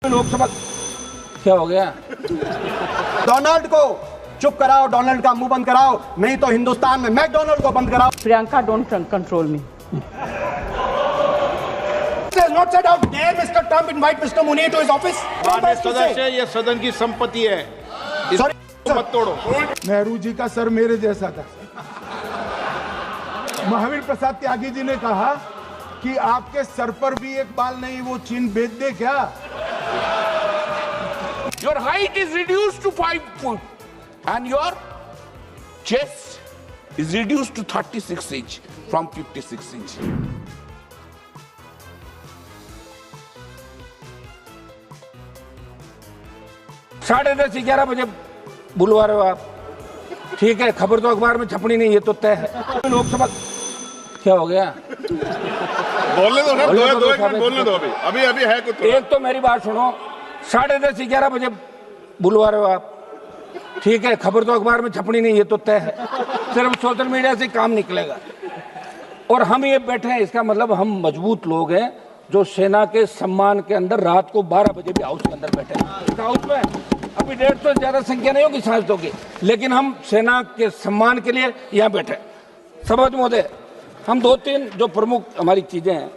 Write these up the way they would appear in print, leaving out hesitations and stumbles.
लोकसभा क्या हो गया? डोनाल्ड को चुप कराओ, डोनाल्ड का मुंह बंद कराओ, नहीं तो हिंदुस्तान में मैकडोनाल्ड को बंद कराओ। Priyanka, don't control me. Has not said how dare Mr. Trump invite Mr. Mooney to his office. माननीय सदस्य, ये सदन की संपत्ति है, इसको मत तोड़ो। नेहरू जी का सर मेरे जैसा था। महावीर प्रसाद त्यागी जी ने कहा कि आपके सर पर भी एक बाल नहीं, वो चीन भेज दे क्या? Your height is reduced to 5 foot and your chest is reduced to 36 inch from 56 inch. साढ़े 10-11 बजे बुलवा रहे हो आप, ठीक है। खबर तो अखबार में छपनी नहीं, ये तो तय है। लोकसभा क्या हो गया? बोलने दो सर, दो एक मिनट बोलने दो। अभी अभी है कुछ। एक तो मेरी बात सुनो, 10:30-11 बजे बुलवा रहे हो आप, ठीक है। खबर तो अखबार में छपनी नहीं, ये तो तय है। सिर्फ सोशल मीडिया से काम निकलेगा। और हम ये बैठे हैं, इसका मतलब हम मजबूत लोग हैं जो सेना के सम्मान के अंदर रात को 12 बजे भी हाउस के अंदर बैठे हैं। हाउस में अभी 150 से ज्यादा संख्या नहीं होगी सांसदों की, लेकिन हम सेना के सम्मान के लिए यहाँ बैठे। सभापति महोदय, हम 2-3 जो प्रमुख हमारी चीजें हैं,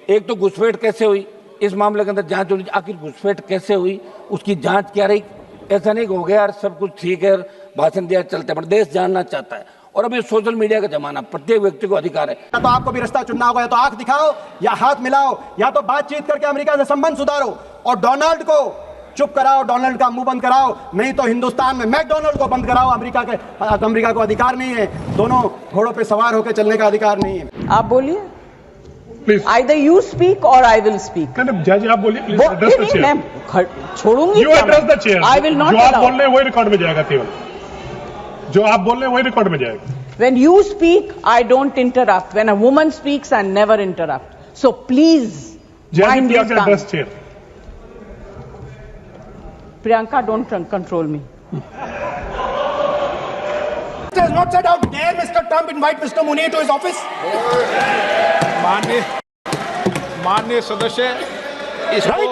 एक तो घुसपैठ कैसे हुई, इस मामले के अंदर जांच होनी, आखिर घुसपैठ कैसे हुई, उसकी जांच क्या रही। ऐसा नहीं हो गया यार सब कुछ ठीक है, भाषण दिया चलते, पर देश जानना चाहता है। और अभी सोशल मीडिया का जमाना, प्रत्येक व्यक्ति को अधिकार है। या तो आपको भी रास्ता चुनना होगा, या तो आंख दिखाओ या हाथ मिलाओ, या तो बातचीत करके अमेरिका से संबंध सुधारो और डोनाल्ड को चुप कराओ, डोनाल्ड का मुंह बंद कराओ, नहीं तो हिंदुस्तान में मैकडोनाल्ड को बंद कराओ। अमेरिका को अधिकार नहीं है, दोनों घोड़ों पे सवार होकर चलने का अधिकार नहीं है। आप बोलिए। Please. Either you speak or I will speak. जज आप बोलिए, प्लीज एड्रेस द चेयर। मैं छोड़ूंगी। You address the chair. I will not जो आप allow. बोल रहे हैं वही रिकॉर्ड में जाएगा, केवल जो आप बोल रहे हैं वही रिकॉर्ड में जाएगा। When you speak, I don't interrupt. When a woman speaks, I never interrupt. So please mind your tongue. Address chair. Priyanka, don't control me. Has not said how dare Mr. Trump invite Mr. Mooney to his office. माननीय सदस्य, इसको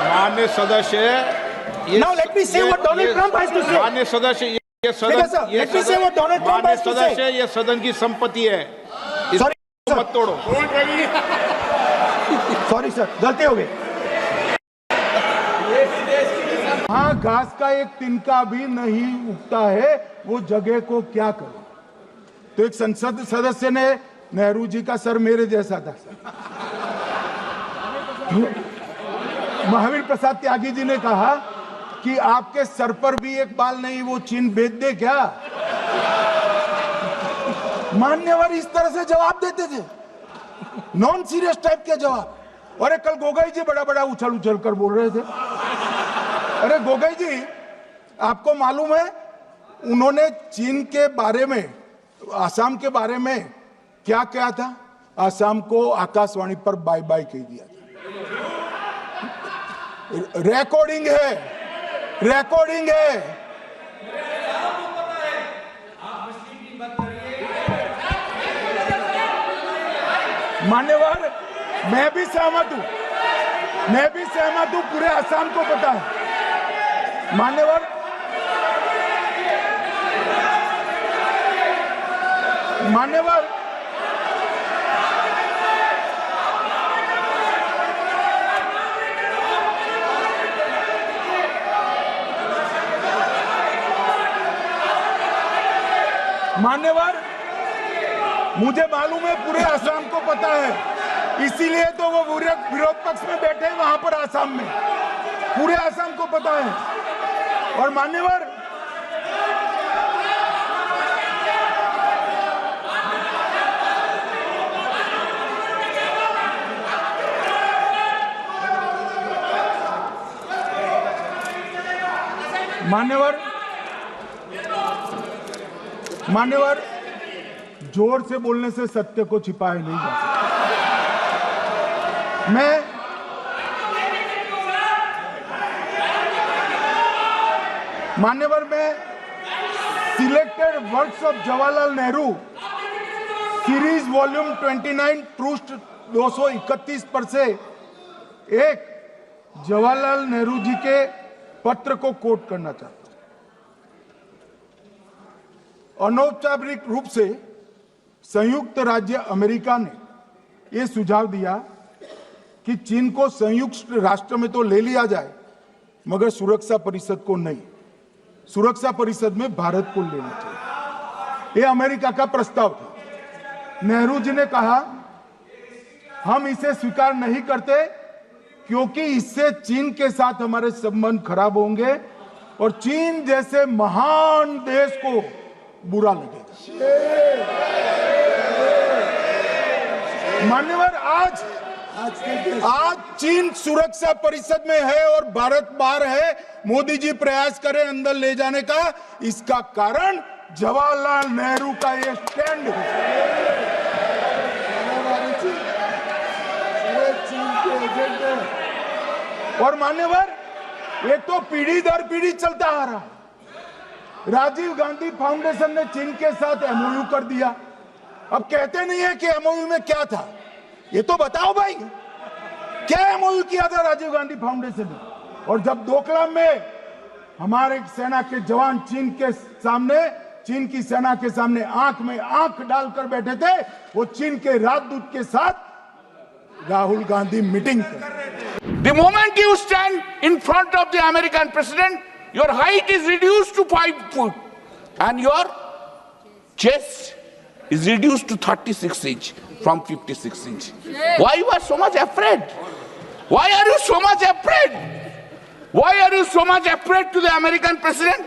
माननीय सदस्य, Now let me say what Donald Trump has to say. माननीय सदस्य, ये सदन, Let me say what Donald Trump माननीय has to say. सदस्य, ये सदन की संपत्ति है, इसको मत तोड़ो। सॉरी सर, गलती हो गई। हाँ, घास का एक तिनका भी नहीं उगता है, वो जगह को क्या करे। तो एक संसद सदस्य ने नेहरू जी का सर मेरे जैसा था। महावीर प्रसाद त्यागी जी ने कहा कि आपके सर पर भी एक बाल नहीं, वो चीन भेज दे क्या? मान्यवर इस तरह से जवाब देते थे, नॉन सीरियस टाइप के जवाब। और कल गोगोई जी बड़ा बड़ा उछल उछल कर बोल रहे थे। अरे गोगोई जी, आपको मालूम है उन्होंने चीन के बारे में, आसाम के बारे में क्या कहा था? आसाम को आकाशवाणी पर बाय बाय कह दिया था। रिकॉर्डिंग है, रिकॉर्डिंग है। मान्यवर, मैं भी सहमत हूं, मैं भी सहमत हूं, पूरे आसाम को पता है। मान्यवर, मान्यवर, मान्यवर, मुझे मालूम है पूरे आसाम को पता है, इसीलिए तो वो विरोध पक्ष में बैठे हैं वहां पर आसाम में। पूरे आसाम को पता है। और मान्यवर, मान्यवर, मान्यवर, जोर से बोलने से सत्य को छिपाया नहीं जा सकता। मान्यवर, मैं selected works of Jawaharlal Nehru series volume 29 पृष्ठ 231 पर से एक जवाहरलाल नेहरू जी के पत्र को कोट करना चाहता हूं। अनौपचारिक रूप से संयुक्त राज्य अमेरिका ने यह सुझाव दिया कि चीन को संयुक्त राष्ट्र में तो ले लिया जाए, मगर सुरक्षा परिषद को नहीं। सुरक्षा परिषद में भारत को लेना चाहिए। यह अमेरिका का प्रस्ताव था। नेहरू जी ने कहा हम इसे स्वीकार नहीं करते क्योंकि इससे चीन के साथ हमारे संबंध खराब होंगे और चीन जैसे महान देश को बुरा लगेगा। मान्यवर, आज चीन सुरक्षा परिषद में है और भारत बाहर है। मोदी जी प्रयास करें अंदर ले जाने का, इसका कारण जवाहरलाल नेहरू का ये स्टैंड है। और मान्यवर, ये तो पीढ़ी दर पीढ़ी चलता आ रहा है। राजीव गांधी फाउंडेशन ने चीन के साथ एमओयू कर दिया। अब कहते नहीं है कि एमओयू में क्या था, ये तो बताओ भाई, क्या एमओयू किया था राजीव गांधी फाउंडेशन ने? और जब डोकलाम में हमारे सेना के जवान चीन की सेना के सामने आंख में आंख डालकर बैठे थे, वो चीन के राजदूत के साथ राहुल गांधी मीटिंग कर। The moment you stand in front of the American president, your height is reduced to 5 feet and your chest is reduced to 36 inch from 56 inch. Why you are so much afraid? Why are you so much afraid? Why are you so much afraid to the American president?